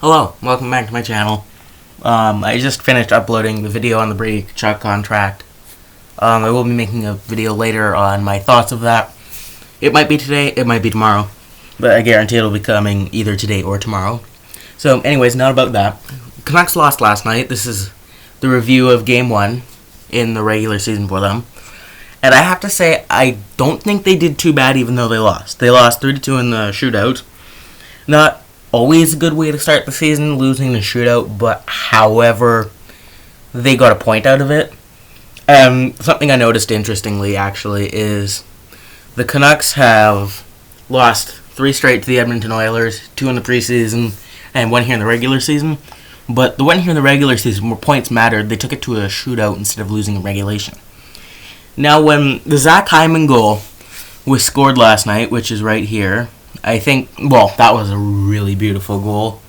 Hello, welcome back to my channel. I just finished uploading the video on the Brady Chuck contract. I will be making a video later on my thoughts of that. It might be today, it might be tomorrow, but I guarantee it'll be coming either today or tomorrow. So anyways, not about that. Canucks lost last night. This is the review of Game 1 in the regular season for them. And I have to say, I don't think they did too bad even though they lost. They lost 3-2 in the shootout. Not always a good way to start the season, losing the shootout, but however, they got a point out of it. Something I noticed interestingly, actually, is the Canucks have lost 3 straight to the Edmonton Oilers, 2 in the preseason, and 1 here in the regular season. But the 1 here in the regular season, where points mattered, they took it to a shootout instead of losing in regulation. Now, when the Zach Hyman goal was scored last night, which is right here, I think, well, that was a really beautiful goal.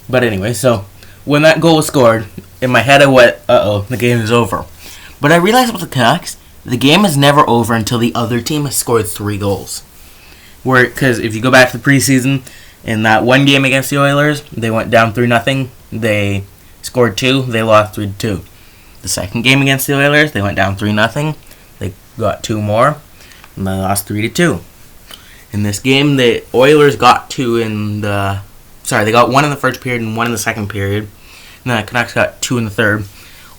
But anyway, so when that goal was scored, in my head I went, uh-oh, the game is over. But I realized with the Canucks, the game is never over until the other team has scored 3 goals. Because if you go back to the preseason, in that one game against the Oilers, they went down 3-0. They scored 2, they lost 3-2. The second game against the Oilers, they went down 3-0. They got 2 more, and they lost 3-2. In this game, the Oilers got 2 in the... Sorry, they got 1 in the first period and 1 in the second period. And then the Canucks got 2 in the third.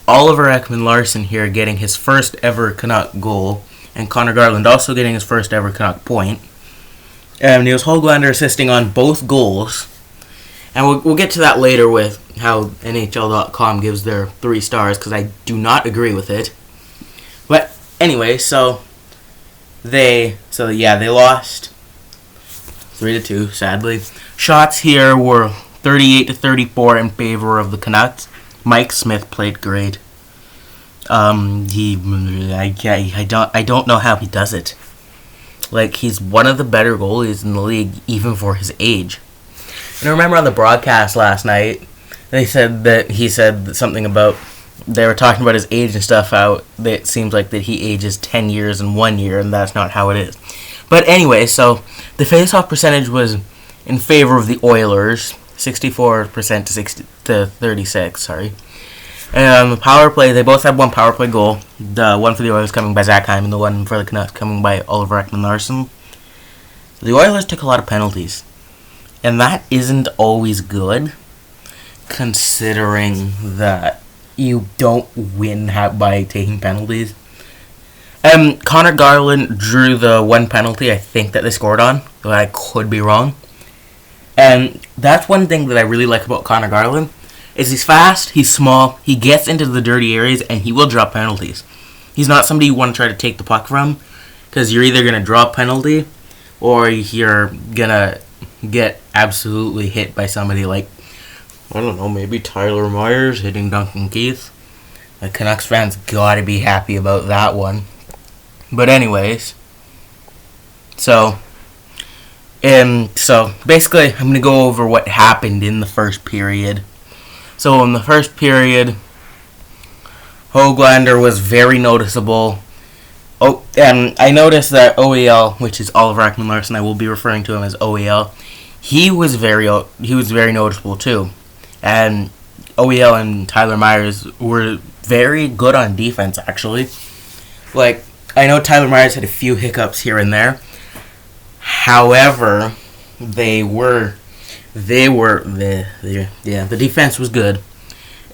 Oliver Ekman-Larsson here getting his first ever Canuck goal. And Connor Garland also getting his first ever Canuck point. And Niels Höglander assisting on both goals. And we'll get to that later with how NHL.com gives their 3 stars, because I do not agree with it. But anyway, they lost 3-2, sadly. Shots here were 38-34 in favor of the Canucks. Mike Smith played great. I don't know how he does it. Like, he's one of the better goalies in the league, even for his age. And I remember on the broadcast last night, he said something about, they were talking about his age and stuff, how it seems like that he ages 10 years in 1 year, and that's not how it is. But anyway, so the face-off percentage was in favor of the Oilers, 64% to 36, sorry. And the power play, they both had 1 power play goal. The one for the Oilers coming by Zach Hyman, the one for the Canucks coming by Oliver Ekman-Larsson. The Oilers took a lot of penalties. And that isn't always good, considering that you don't win by taking penalties. Connor Garland drew the 1 penalty I think that they scored on, but I could be wrong. And that's one thing that I really like about Connor Garland, is he's fast, he's small, he gets into the dirty areas, and he will drop penalties. He's not somebody you want to try to take the puck from, because you're either going to draw a penalty, or you're going to get absolutely hit by somebody like, I don't know, maybe Tyler Myers hitting Duncan Keith. The Canucks fans gotta be happy about that one. But anyways, so basically I'm gonna go over what happened in the first period. So in the first period, Höglander was very noticeable. Oh, and I noticed that OEL, which is Oliver Ekman-Larsson, I will be referring to him as OEL. He was very noticeable too. And OEL and Tyler Myers were very good on defense, actually. Like, I know Tyler Myers had a few hiccups here and there. However, the defense was good.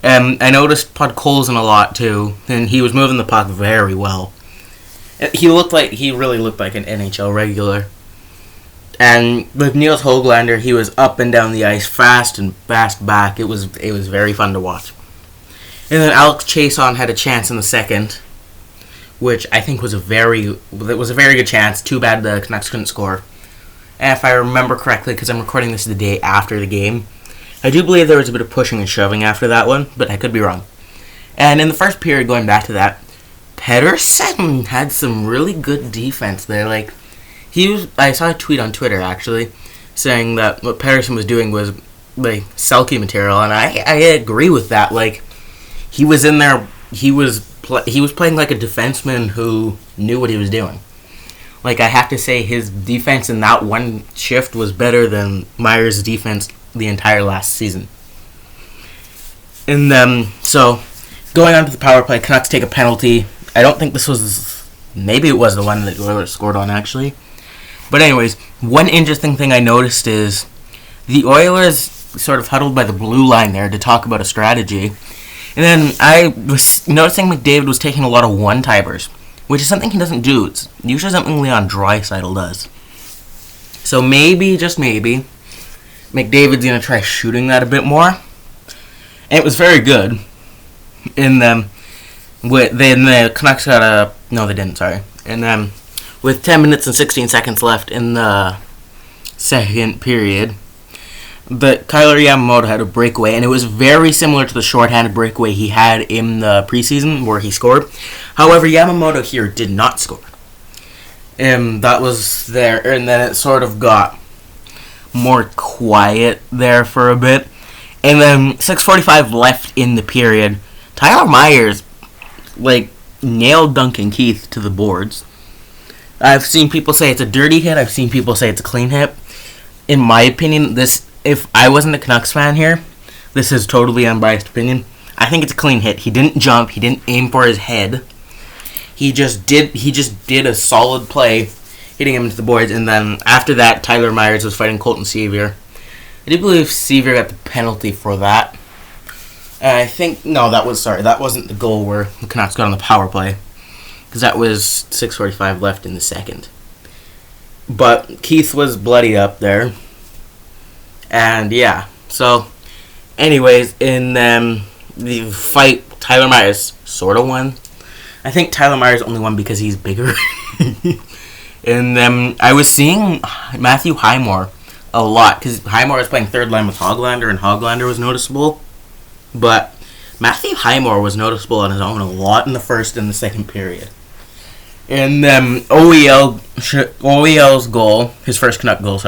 I noticed Podkolzin a lot too, and he was moving the puck very well. He really looked like an NHL regular. And with Niels Höglander, he was up and down the ice, fast and fast back. It was very fun to watch. And then Alex Chason had a chance in the second, which I think was a very good chance. Too bad the Canucks couldn't score. And if I remember correctly, because I'm recording this the day after the game, I do believe there was a bit of pushing and shoving after that one, but I could be wrong. And in the first period, going back to that, Pettersson had some really good defense there. Like, I saw a tweet on Twitter, actually, saying that what Pettersson was doing was, like, Selke material, and I agree with that. Like, he was in there, he was playing like a defenseman who knew what he was doing. Like, I have to say, his defense in that one shift was better than Myers' defense the entire last season. And so going on to the power play, Canucks take a penalty. I don't think this was, maybe it was the one that the Oilers scored on actually. But anyways, one interesting thing I noticed is the Oilers sort of huddled by the blue line there to talk about a strategy. And then I was noticing McDavid was taking a lot of one-timers, which is something he doesn't do. It's usually something Leon Draisaitl does. So maybe, just maybe, McDavid's going to try shooting that a bit more. And it was very good. And then the Canucks got a... No, they didn't, sorry. And then with 10 minutes and 16 seconds left in the second period, but Kailer Yamamoto had a breakaway, and it was very similar to the shorthanded breakaway he had in the preseason where he scored. However, Yamamoto here did not score. And that was there, and then it sort of got more quiet there for a bit. And then 6:45 left in the period. Tyler Myers, nailed Duncan Keith to the boards. I've seen people say it's a dirty hit. I've seen people say it's a clean hit. In my opinion, if I wasn't a Canucks fan here, this is totally unbiased opinion. I think it's a clean hit. He didn't jump. He didn't aim for his head. He just did a solid play, hitting him into the boards. And then after that, Tyler Myers was fighting Colton Sevier. I do believe Sevier got the penalty for that. And I think that wasn't the goal where the Canucks got on the power play, because that was 6:45 left in the second. But Keith was bloody up there. And yeah, so anyways, in the fight, Tyler Myers sort of won. I think Tyler Myers only won because he's bigger. And I was seeing Matthew Highmore a lot, because Highmore was playing third line with Hoglander, and Hoglander was noticeable. But Matthew Highmore was noticeable on his own a lot in the first and the second period. And OEL's goal, his first Canuck goal,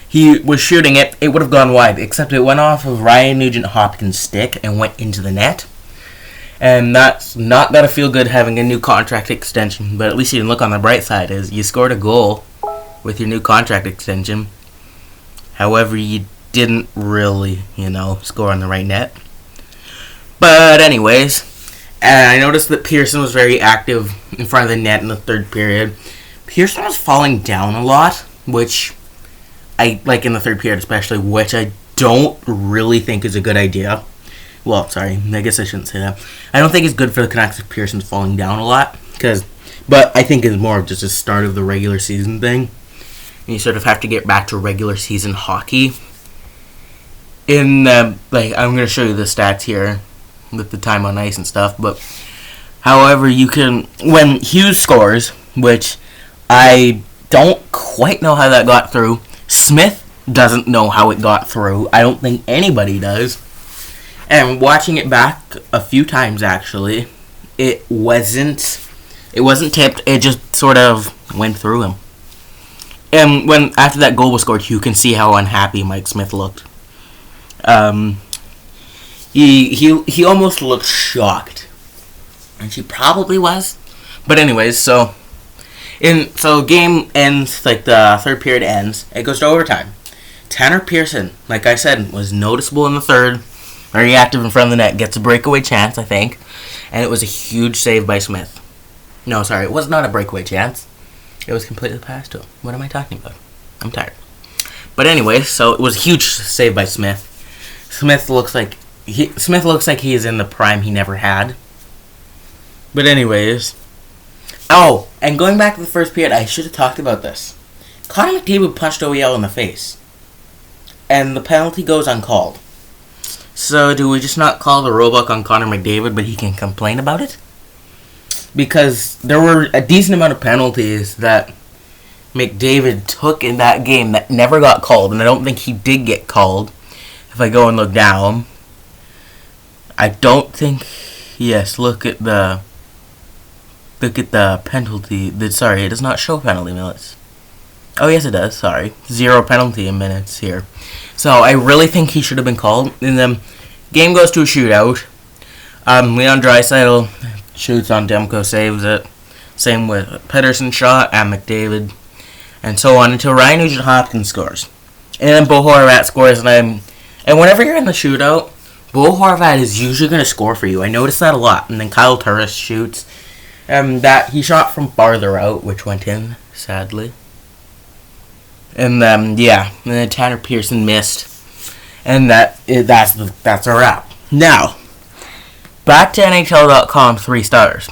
he was shooting it. It would have gone wide, except it went off of Ryan Nugent-Hopkins' stick and went into the net. And that's not going to feel good having a new contract extension, but at least you can look on the bright side is you scored a goal with your new contract extension. However, you didn't really, score on the right net. But anyways, and I noticed that Pearson was very active in front of the net in the third period. Pearson was falling down a lot, which I like in the third period especially, which I don't really think is a good idea. Well, sorry, I guess I shouldn't say that. I don't think it's good for the Canucks if Pearson's falling down a lot, but I think it's more of just a start of the regular season thing. And you sort of have to get back to regular season hockey. I'm going to show you the stats here with the time on ice and stuff, but however, when Hughes scores, which I don't quite know how that got through. Smith doesn't know how it got through. I don't think anybody does. And watching it back a few times, actually, it wasn't tipped. It just sort of went through him. And after that goal was scored, you can see how unhappy Mike Smith looked. He almost looked shocked, and she probably was. But anyways, so game ends, the third period ends. It goes to overtime. Tanner Pearson, like I said, was noticeable in the third, very active in front of the net, gets a breakaway chance, I think, and it was a huge save by Smith. No, sorry, it was not a breakaway chance. It was completely passed to him. What am I talking about? I'm tired. But anyway, so it was a huge save by Smith. Smith looks like he is in the prime he never had. But anyways, and going back to the first period, I should have talked about this. Connor McDavid punched OEL in the face, and the penalty goes uncalled. So do we just not call the rollback on Connor McDavid, but he can complain about it? Because there were a decent amount of penalties that McDavid took in that game that never got called, and I don't think he did get called. If I go and look down, I don't think. Yes, look at the penalty. Sorry, it does not show penalty minutes. Oh yes, it does. Sorry, 0 penalty minutes here. So I really think he should have been called. And then game goes to a shootout. Leon Draisaitl shoots on Demko, saves it. Same with Pedersen shot and McDavid, and so on until Ryan Nugent-Hopkins scores, and then Bo Horvat scores. And whenever you're in the shootout, Bo Horvat is usually going to score for you. I noticed that a lot. And then Kyle Turris shoots. That he shot from farther out, which went in, sadly. And then Tanner Pearson missed. And that's a wrap. Now, back to NHL.com 3 stars.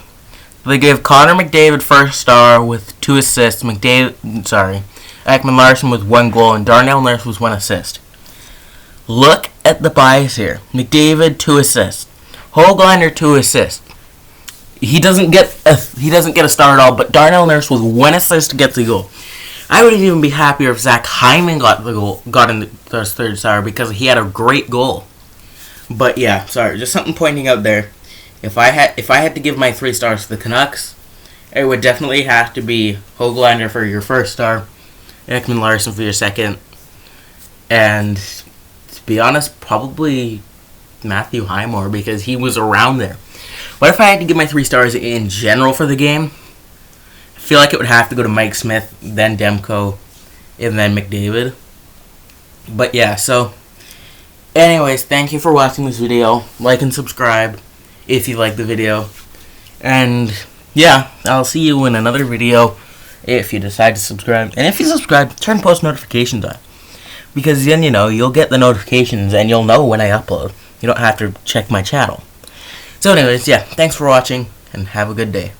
They gave Connor McDavid first star with 2 assists. Ekman Larson with 1 goal, and Darnell Nurse was 1 assist. Look at the bias here. McDavid 2 assists. Höglander 2 assists. He doesn't get a star at all, but Darnell Nurse with 1 assist to get the goal. I would even be happier if Zach Hyman got in the 3rd star because he had a great goal. But yeah, sorry, just something pointing out there. If I had to give my 3 stars to the Canucks, it would definitely have to be Höglander for your 1st star, Ekman Larson for your 2nd, and to be honest, probably Matthew Highmore because he was around there. But if I had to give my 3 stars in general for the game, I feel like it would have to go to Mike Smith, then Demko, and then McDavid. But yeah, so anyways, thank you for watching this video. Like and subscribe if you like the video. And yeah, I'll see you in another video if you decide to subscribe. And if you subscribe, turn post notifications on. Because then, you'll get the notifications and you'll know when I upload. You don't have to check my channel. So anyways, yeah, thanks for watching and have a good day.